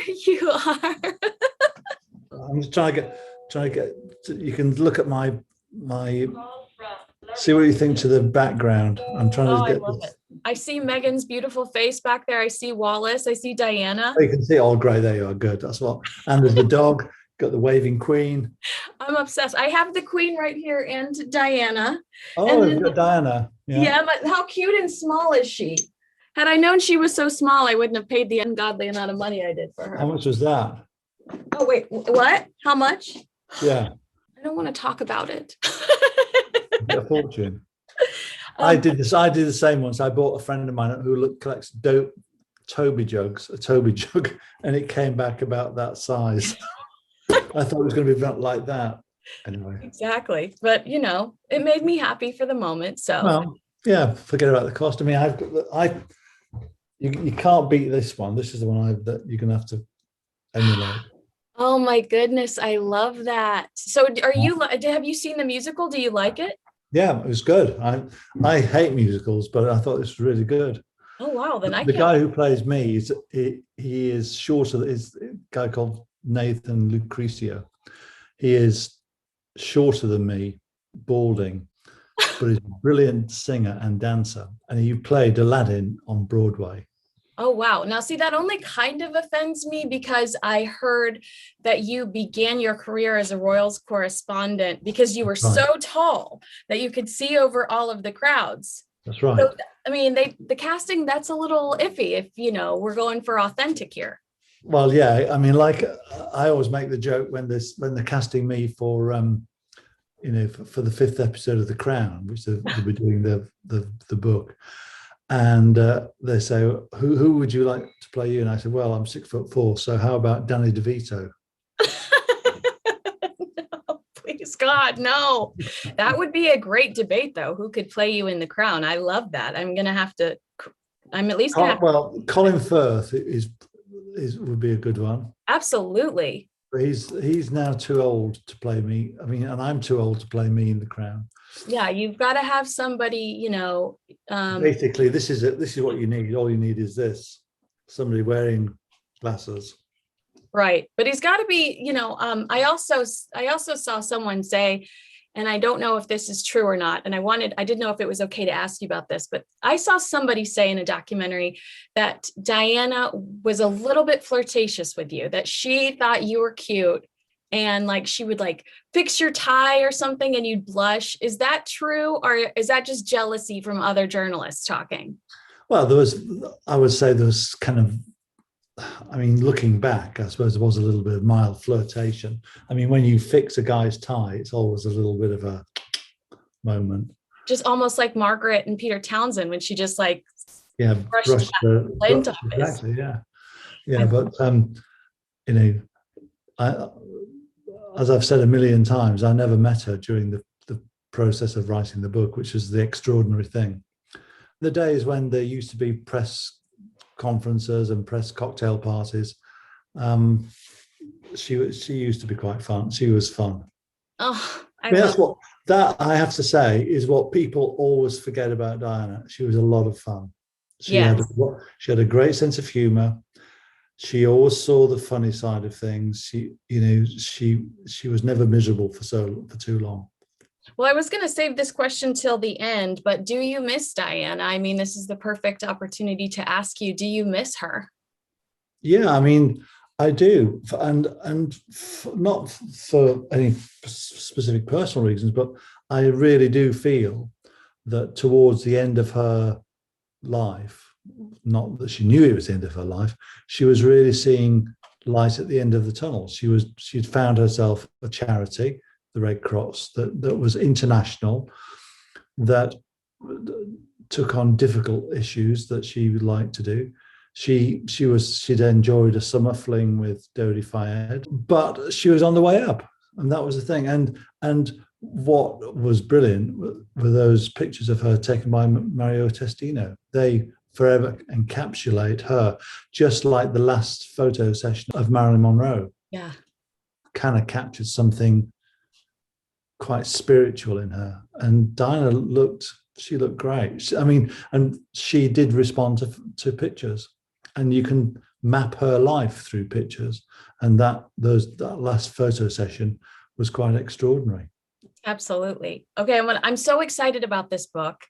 There you are. I'm just trying to get. You can look at my. See what you think to the background. I'm trying Oh, to I get love it. this. I see Megan's beautiful face back there. I see Wallace. I see Diana. Oh, you can see. Oh, great! There you are. Good. That's what. And there's the dog. Got the waving queen. I'm obsessed. I have the queen right here and Diana. Oh, And you've then, got Diana. yeah, but how cute and small is she? Had I known she was so small, I wouldn't have paid the ungodly amount of money I did for her. How much was that? Oh, wait, what? How much? Yeah, I don't want to talk about it. a fortune. I did this. I did the same once. I bought a friend of mine who collects Toby jugs, a Toby jug, and it came back about that size. I thought it was going to be like that. Anyway. Exactly. But, it made me happy for the moment. So, well, yeah, forget about the cost. I mean, you can't beat this one. This is the one that you're going to have to emulate. Oh my goodness, I love that. So have you seen the musical? Do you like it? Yeah, it was good. I hate musicals, but I thought this was really good. Oh wow, then the guy who plays me he is shorter. Is a guy called Nathan Lucrecio. He is shorter than me, balding, but he's a brilliant singer and dancer. And he played Aladdin on Broadway. Oh, wow. Now, see, that only kind of offends me because I heard that you began your career as a Royals correspondent because you were so tall that you could see over all of the crowds. That's right. So, I mean, the casting, that's a little iffy if, we're going for authentic here. Well, yeah. I mean, like I always make the joke when they're casting me for, for the 5th episode of The Crown, which they'll be doing the book. And they say, who would you like to play you? And I said, well, I'm 6'4", so how about Danny DeVito? No, please, God, no. That would be a great debate, though. Who could play you in The Crown? I love that. I'm at least going to. Well, Colin Firth would be a good one. Absolutely. But he's now too old to play me. I mean, and I'm too old to play me in The Crown. Yeah, you've got to have somebody, basically, this is it. This is what you need. All you need is this: somebody wearing glasses. Right, but he's got to be. I also saw someone say, and I don't know if this is true or not. And I didn't know if it was okay to ask you about this, but I saw somebody say in a documentary that Diana was a little bit flirtatious with you, that she thought you were cute. And like she would like fix your tie or something and you'd blush. Is that true? Or is that just jealousy from other journalists talking? Well, I would say there was kind of, I mean, looking back, I suppose there was a little bit of mild flirtation. I mean, when you fix a guy's tie, it's always a little bit of a moment. Just almost like Margaret and Peter Townsend when she just like brushed exactly, yeah. But as I've said a million times, I never met her during the process of writing the book, which is the extraordinary thing. The days when there used to be press conferences and press cocktail parties, she used to be quite fun. She was fun. Oh, that I have to say is what people always forget about Diana. She was a lot of fun. She had a great sense of humor. She always saw the funny side of things. She was never miserable for too long. Well, I was going to save this question till the end, but do you miss Diana? I mean, this is the perfect opportunity to ask you, do you miss her? Yeah, I mean, I do. And not for any specific personal reasons, but I really do feel that towards the end of her life, not that she knew it was the end of her life, she was really seeing light at the end of the tunnel. She'd found herself a charity, the Red Cross, that was international, that took on difficult issues that she would like to do. She'd enjoyed a summer fling with Dodi Fayed, but she was on the way up, and that was the thing. And what was brilliant were those pictures of her taken by Mario Testino. They forever encapsulate her, just like the last photo session of Marilyn Monroe. Yeah, kind of captured something quite spiritual in her. And Diana looked great. I mean, and she did respond to pictures. And you can map her life through pictures. And that last photo session was quite extraordinary. Absolutely. Okay, I'm so excited about this book,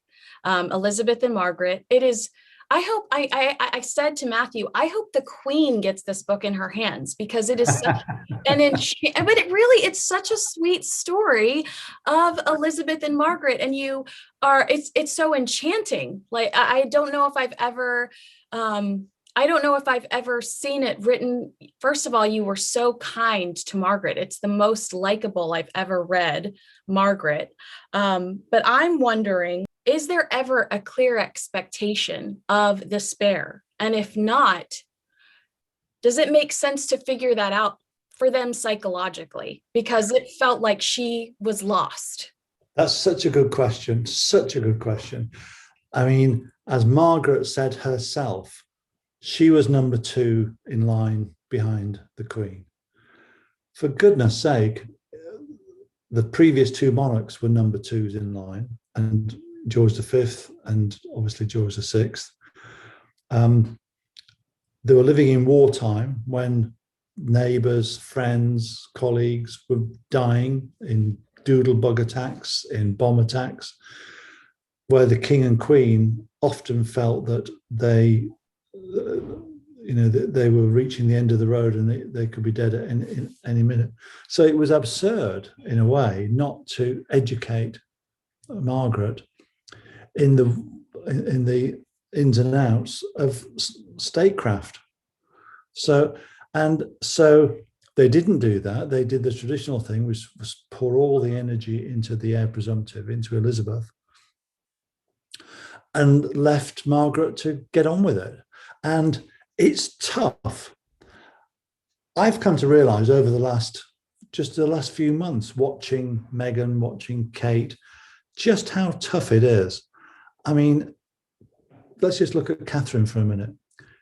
Elizabeth and Margaret. It is. I hope I said to Matthew, I hope the Queen gets this book in her hands, because it is such but it's such a sweet story of Elizabeth and Margaret, and it's so enchanting. Like I don't know if I've ever seen it written. First of all, you were so kind to Margaret. It's the most likable I've ever read Margaret. But I'm wondering, is there ever a clear expectation of despair? And if not, does it make sense to figure that out for them psychologically? Because it felt like she was lost. That's such a good question. Such a good question. I mean, as Margaret said herself, she was number 2 in line behind the Queen. For goodness sake, the previous 2 monarchs were number 2s in line, and George V and obviously George VI. They were living in wartime when neighbours, friends, colleagues were dying in doodlebug attacks, in bomb attacks, where the King and Queen often felt that they were reaching the end of the road and they could be dead at any minute. So it was absurd, in a way, not to educate Margaret in the ins and outs of statecraft. So they didn't do that. They did the traditional thing, which was pour all the energy into the heir presumptive, into Elizabeth, and left Margaret to get on with it. And it's tough. I've come to realize over the last few months, watching Meghan, watching Kate, just how tough it is. I mean, let's just look at Catherine for a minute.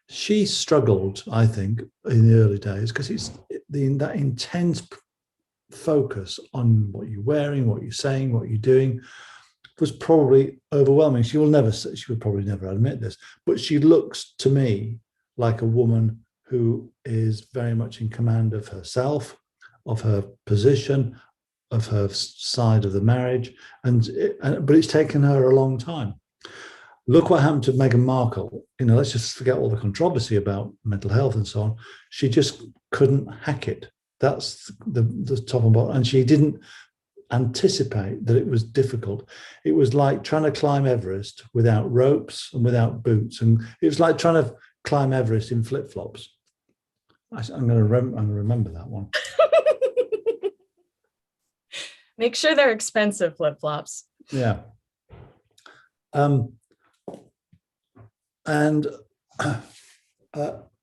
She struggled, I think, in the early days, because it's that intense focus on what you're wearing, what you're saying, what you're doing, was probably overwhelming. She would probably never admit this, but she looks to me like a woman who is very much in command of herself, of her position, of her side of the marriage, but it's taken her a long time. Look what happened to Meghan Markle. Let's just forget all the controversy about mental health and so on. She just couldn't hack it. That's the top and bottom. And she didn't anticipate that it was difficult. It was like trying to climb Everest without ropes and without boots. And it was like trying to climb Everest in flip-flops. I'm going to remember that one. Make sure they're expensive flip-flops. Yeah.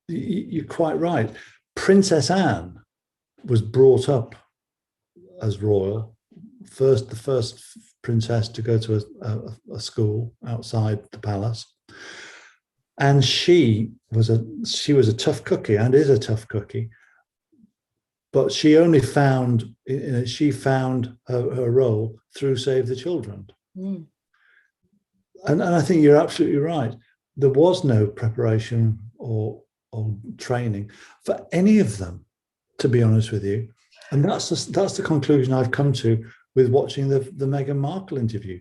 You're quite right. Princess Anne was brought up as royal, the first princess to go to a school outside the palace, and she was a tough cookie and is a tough cookie. But she only found her role through Save the Children. Mm. And I think you're absolutely right. There was no preparation or training for any of them, to be honest with you. And that's the conclusion I've come to with watching the Meghan Markle interview,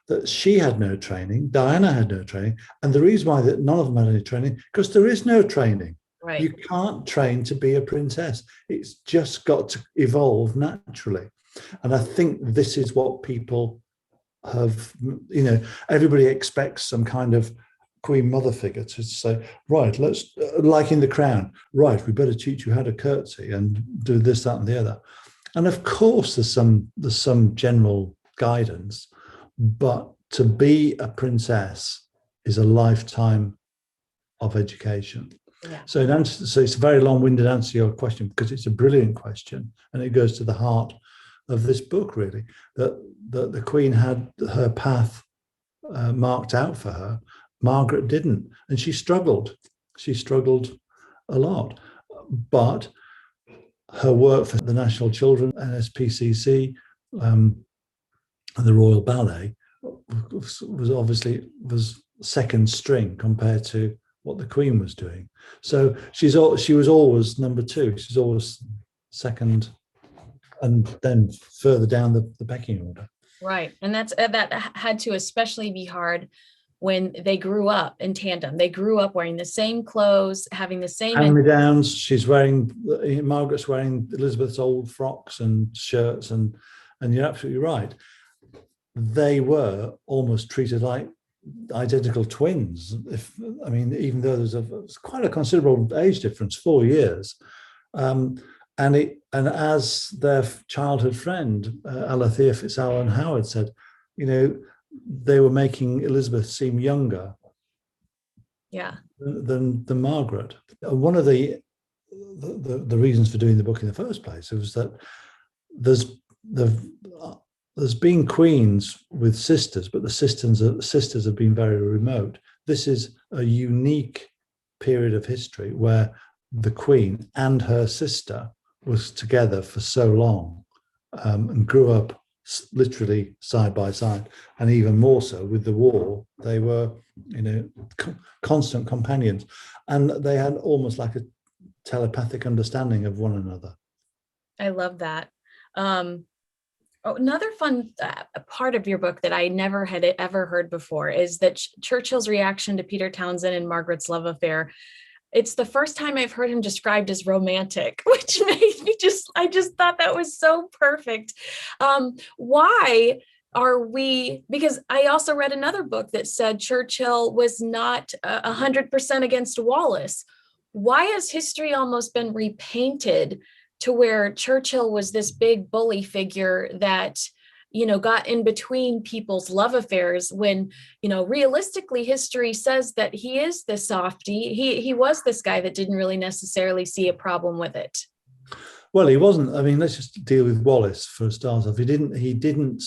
that she had no training, Diana had no training. And the reason why that none of them had any training, because there is no training. Right. You can't train to be a princess. It's just got to evolve naturally. And I think this is what people have, everybody expects some kind of Queen Mother figure to say, right, let's, like in The Crown, right, we better teach you how to curtsy and do this, that, and the other. And of course, there's some general guidance, but to be a princess is a lifetime of education. Yeah. So it's a very long-winded answer to your question, because it's a brilliant question, and it goes to the heart of this book, really, that the Queen had her path marked out for her. Margaret didn't, and she struggled. She struggled a lot, but her work for the National Children, NSPCC, and the Royal Ballet was second string compared to what the Queen was doing. So she was always number two. She's always second, and then further down the pecking order. Right. And that had to especially be hard when they grew up in tandem. They grew up wearing the same clothes, having the same hand-me-downs. Margaret's wearing Elizabeth's old frocks and shirts, and you're absolutely right. They were almost treated like identical twins. Even though there's quite a considerable age difference, 4 years. And as their childhood friend, Alethea Fitzalan Howard said, they were making Elizabeth seem younger than Margaret. One of the reasons for doing the book in the first place was that there's been queens with sisters, but the sisters have been very remote. This is a unique period of history where the Queen and her sister was together for so long, and grew up literally side by side, and even more so with the war. They were, constant companions, and they had almost like a telepathic understanding of one another. I love that. Another fun part of your book that I never had ever heard before is that Churchill's reaction to Peter Townsend and Margaret's love affair. It's the first time I've heard him described as romantic, which made me I just thought that was so perfect. Why are we, because I also read another book that said Churchill was not 100% against Wallace. Why has history almost been repainted to where Churchill was this big bully figure that, got in between people's love affairs when, realistically history says that he is the softie. He was this guy that didn't really necessarily see a problem with it. Well, he wasn't. Let's just deal with Wallace for a start off. He didn't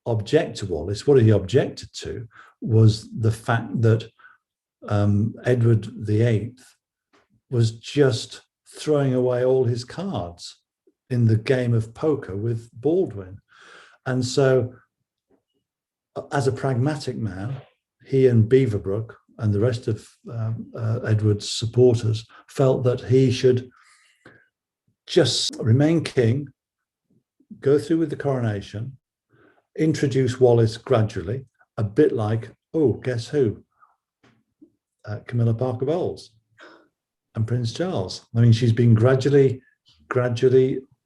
object to Wallace. What he objected to was the fact that Edward VIII was just throwing away all his cards in the game of poker with Baldwin. And so, as a pragmatic man, he and Beaverbrook and the rest of Edward's supporters felt that he should just remain king, go through with the coronation, introduce Wallace gradually, a bit like, guess who? Camilla Parker Bowles and Prince Charles. She's been gradually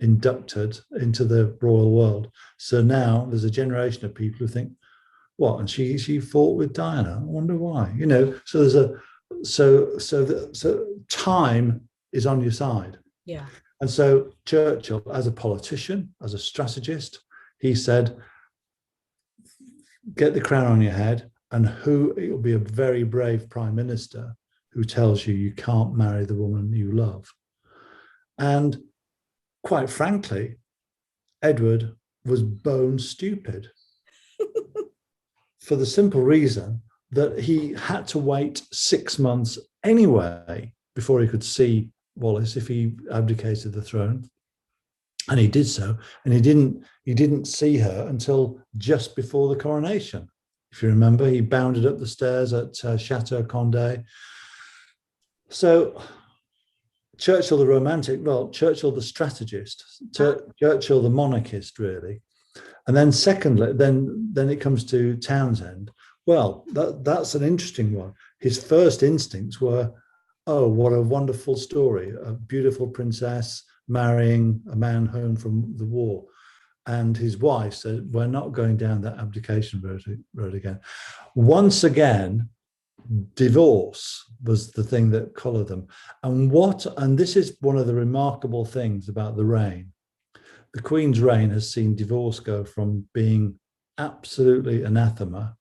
inducted into the royal world. So now there's a generation of people who think, what? And she fought with Diana. I wonder why. So there's so time is on your side. Yeah. And so Churchill, as a politician, as a strategist, he said, get the crown on your head, and it will be a very brave prime minister who tells you can't marry the woman you love. And quite frankly, Edward was bone stupid for the simple reason that he had to wait 6 months anyway before he could see Wallace if he abdicated the throne. And he did so, and he didn't see her until just before the coronation. If you remember, he bounded up the stairs at Chateau Condé. So Churchill the romantic, Churchill the strategist, Churchill the monarchist, really. And then secondly, then it comes to Townsend. Well, that's an interesting one. His first instincts were, what a wonderful story, a beautiful princess marrying a man home from the war. And his wife said, we're not going down that abdication road again. Once again, divorce was the thing that coloured them. And this is one of the remarkable things about the reign. The Queen's reign has seen divorce go from being absolutely anathema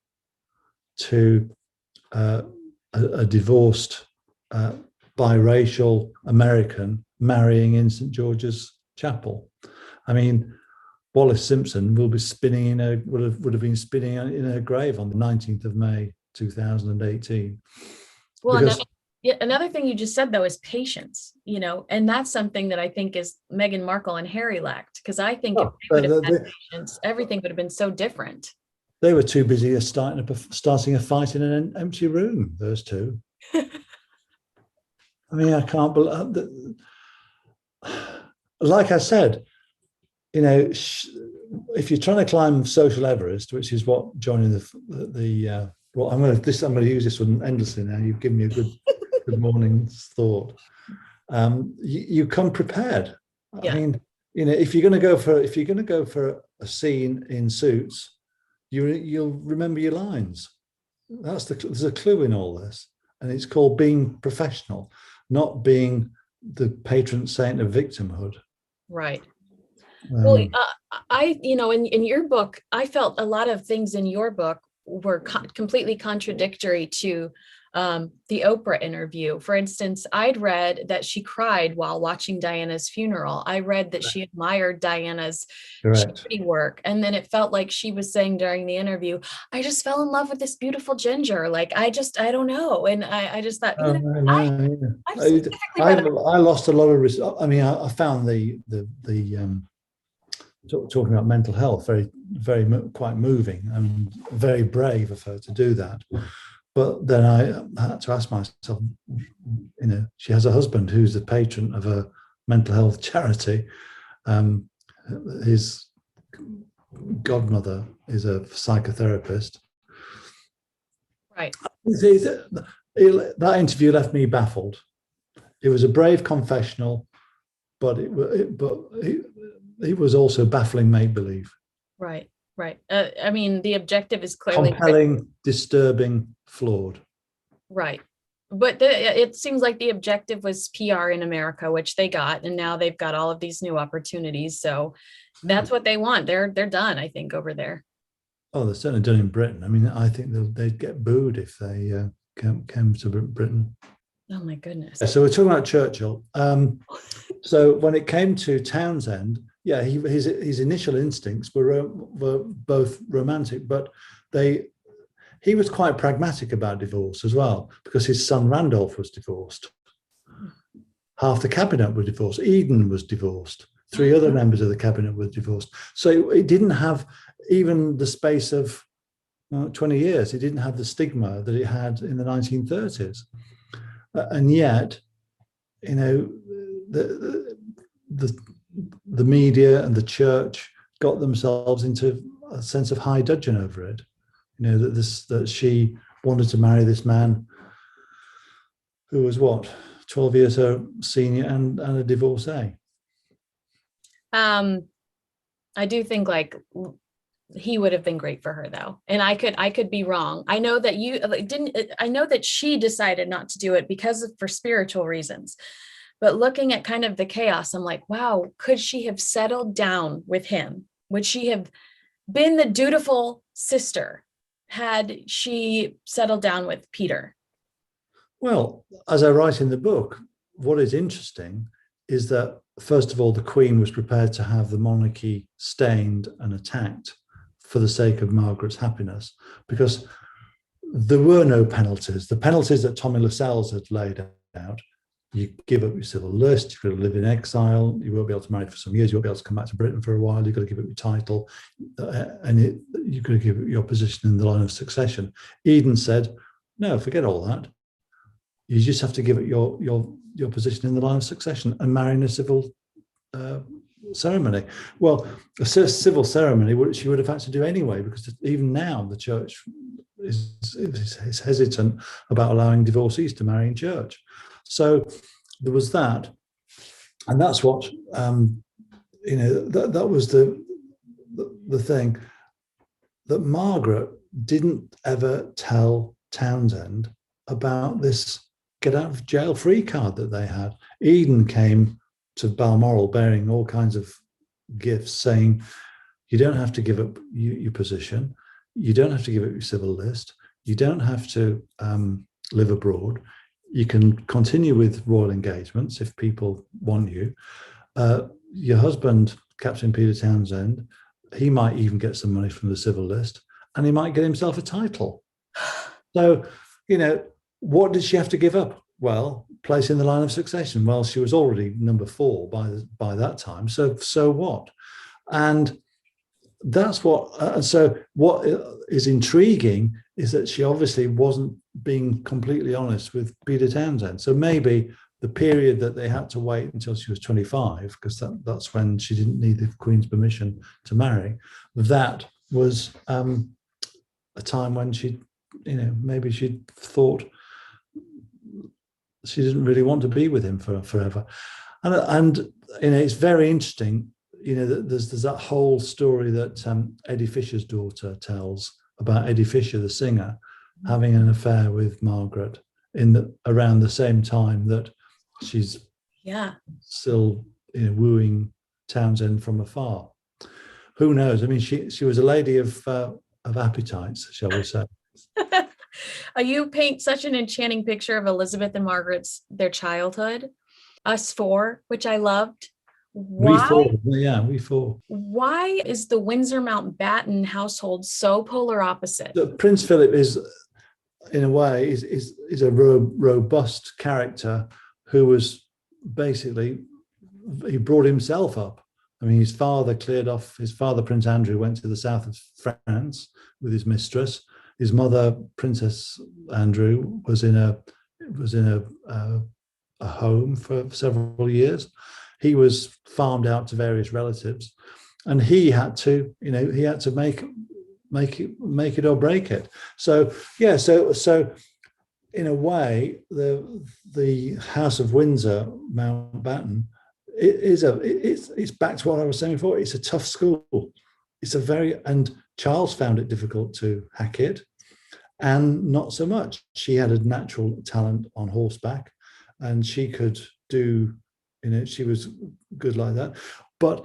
to a divorced biracial American marrying in St. George's Chapel. Wallis Simpson would have been spinning in her grave on the 19th of May 2018. Well, another thing you just said, though, is patience, and that's something that I think is Meghan Markle and Harry lacked, because I think if they would have had patience, everything would have been so different. They were too busy starting a fight in an empty room, those two. I mean, I can't believe that. Like I said, if you're trying to climb social Everest, which is what joining the well, I'm going to use this one endlessly now. You've given me a good morning's thought. You come prepared. Yeah. I mean, if you're going to go for a scene in Suits, you'll remember your lines. There's a clue in all this, and it's called being professional, not being the patron saint of victimhood. Right. Well, in your book, I felt a lot of things in your book were completely contradictory to the Oprah interview. For instance, I'd read that she cried while watching Diana's funeral. I read that she admired Diana's charity work. And then it felt like she was saying during the interview, I just fell in love with this beautiful ginger. Like, I don't know. And I just thought, I lost a lot of, I mean, I found the talking about mental health very, very quite moving and very brave of her to do that. But then I had to ask myself, she has a husband who's the patron of a mental health charity. His godmother is a psychotherapist. Right. That interview left me baffled. It was a brave confessional, but it was also baffling make-believe. Right. Right. I mean, the objective is clearly compelling, disturbing, flawed. Right. But it seems like the objective was PR in America, which they got, and now they've got all of these new opportunities. So that's what they want. They're done, I think, over there. Oh, they're certainly done in Britain. I mean, I think they'd get booed if they came to Britain. Oh my goodness. So we're talking about Churchill. So when it came to Townsend, yeah, his initial instincts were both romantic, but he was quite pragmatic about divorce as well, because his son Randolph was divorced. Half the cabinet were divorced. Eden was divorced. 3 other members of the cabinet were divorced. So it didn't have even the space of 20 years. It didn't have the stigma that it had in the 1930s. And yet, the media and the church got themselves into a sense of high dudgeon over it. That she wanted to marry this man who was 12 years her senior and a divorcee. I do think he would have been great for her though. And I could be wrong. I know that I know that she decided not to do it for spiritual reasons. But looking at kind of the chaos, I'm like, wow, could she have settled down with him? Would she have been the dutiful sister had she settled down with Peter? Well, as I write in the book, what is interesting is that, first of all, the Queen was prepared to have the monarchy stained and attacked for the sake of Margaret's happiness, because there were no penalties. The penalties that Tommy Lascelles had laid out: you give up your civil list, you've got to live in exile, you won't be able to marry for some years, you won't be able to come back to Britain for a while, you've got to give up your title, and you've got to give up your position in the line of succession. Eden said, no, forget all that. You just have to give up your position in the line of succession and marry in a civil ceremony. Well, a civil ceremony she would have had to do anyway, because even now the church is hesitant about allowing divorcees to marry in church. So there was that, and that's what that was the thing, that Margaret didn't ever tell Townsend about this get out of jail free card that they had. Eden came to Balmoral bearing all kinds of gifts, saying, you don't have to give up your position, you don't have to give up your civil list, you don't have to live abroad, you can continue with royal engagements if people want you. Your husband, Captain Peter Townsend, he might even get some money from the civil list, and he might get himself a title. So, what did she have to give up? Well, place in the line of succession. Well, she was already number 4 by that time. So what? And that's what. So what is intriguing is that she obviously wasn't being completely honest with Peter Townsend. So maybe the period that they had to wait until she was 25, because that's when she didn't need the Queen's permission to marry, that was a time when she, maybe she thought she didn't really want to be with him forever. And it's very interesting, there's that whole story that Eddie Fisher's daughter tells about Eddie Fisher, the singer, having an affair with Margaret around the same time that she's still wooing Townsend from afar. Who knows? I mean, she was a lady of appetites, shall we say. You paint such an enchanting picture of Elizabeth and Margaret's their childhood. Us four, which I loved. We four. Why is the Windsor Mountbatten household so polar opposite? Prince Philip is, in a way, is a robust character who was basically, he brought himself up. I mean, his father, Prince Andrew, went to the south of France with his mistress. His mother, Princess Andrew, was in a home for several years. He was farmed out to various relatives, and he had to make it or break it. So in a way, the House of Windsor Mountbatten it's back to what I was saying before. It's a tough school. And Charles found it difficult to hack it, and not so much. She had a natural talent on horseback, and she could do, she was good like that. But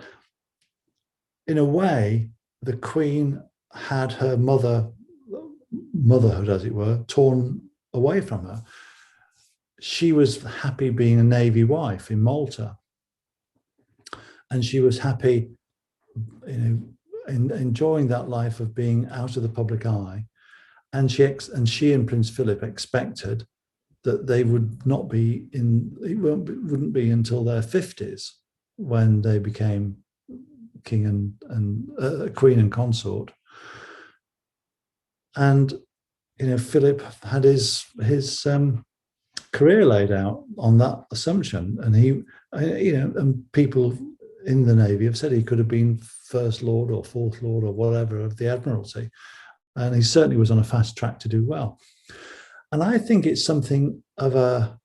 in a way, the Queen had her motherhood, as it were, torn away from her. She was happy being a Navy wife in Malta, and she was happy, enjoying that life of being out of the public eye. And she and Prince Philip expected that they would not be wouldn't be until their 50s when they became king and queen and consort. And Philip had his career laid out on that assumption, and and people in the Navy have said he could have been First Lord or Fourth Lord or whatever of the Admiralty, and he certainly was on a fast track to do well. And I think it's something of a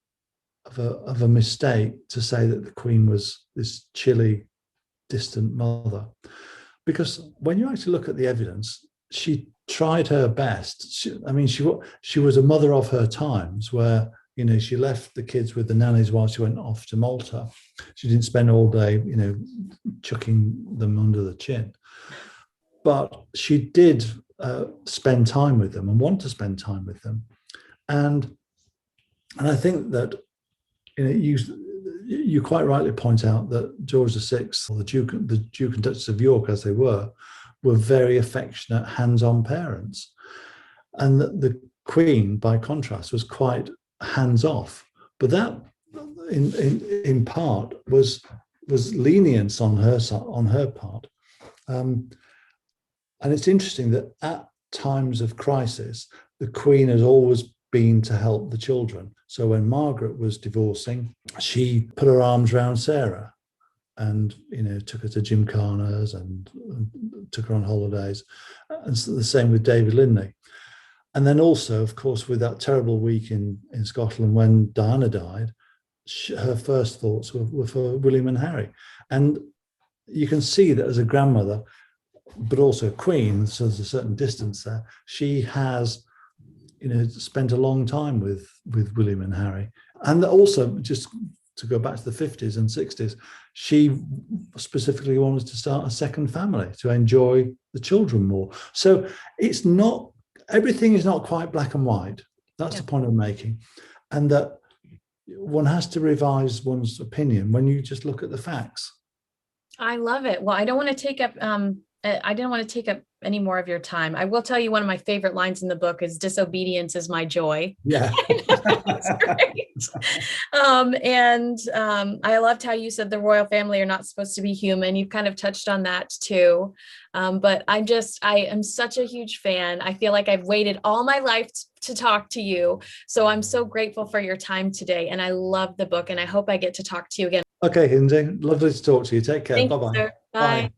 mistake to say that the Queen was this chilly, distant mother, because when you actually look at the evidence, she tried her best. She was a mother of her times, where she left the kids with the nannies while she went off to Malta. She didn't spend all day, chucking them under the chin. But she did spend time with them and want to spend time with them. And I think that you quite rightly point out that George VI, or the Duke and Duchess of York, as they were very affectionate, hands-on parents. And the Queen, by contrast, was quite hands-off. But that, in part, was lenience on her part. And it's interesting that at times of crisis, the Queen has always been to help the children. So when Margaret was divorcing, she put her arms around Sarah and took her to gymkhanas and took her on holidays. And the same with David Linley. And then also, of course, with that terrible week in Scotland when Diana died, her first thoughts were for William and Harry. And you can see that as a grandmother, but also Queen, so there's a certain distance there, she has spent a long time with William and Harry. And also, just to go back to the 50s and 60s, she specifically wanted to start a second family to enjoy the children more. So everything is not quite black and white. That's the point I'm making. And that one has to revise one's opinion when you just look at the facts. I love it. Well, I don't want to take up I didn't want to take up any more of your time. I will tell you one of my favorite lines in the book is "Disobedience is my joy." Yeah. It's great. I loved how you said the royal family are not supposed to be human. You've kind of touched on that too. But I am such a huge fan. I feel like I've waited all my life to talk to you. So I'm so grateful for your time today. And I love the book, and I hope I get to talk to you again. Okay, Kinsey, lovely to talk to you. Take care. Thank you, Bye-bye. sir. Bye. Bye.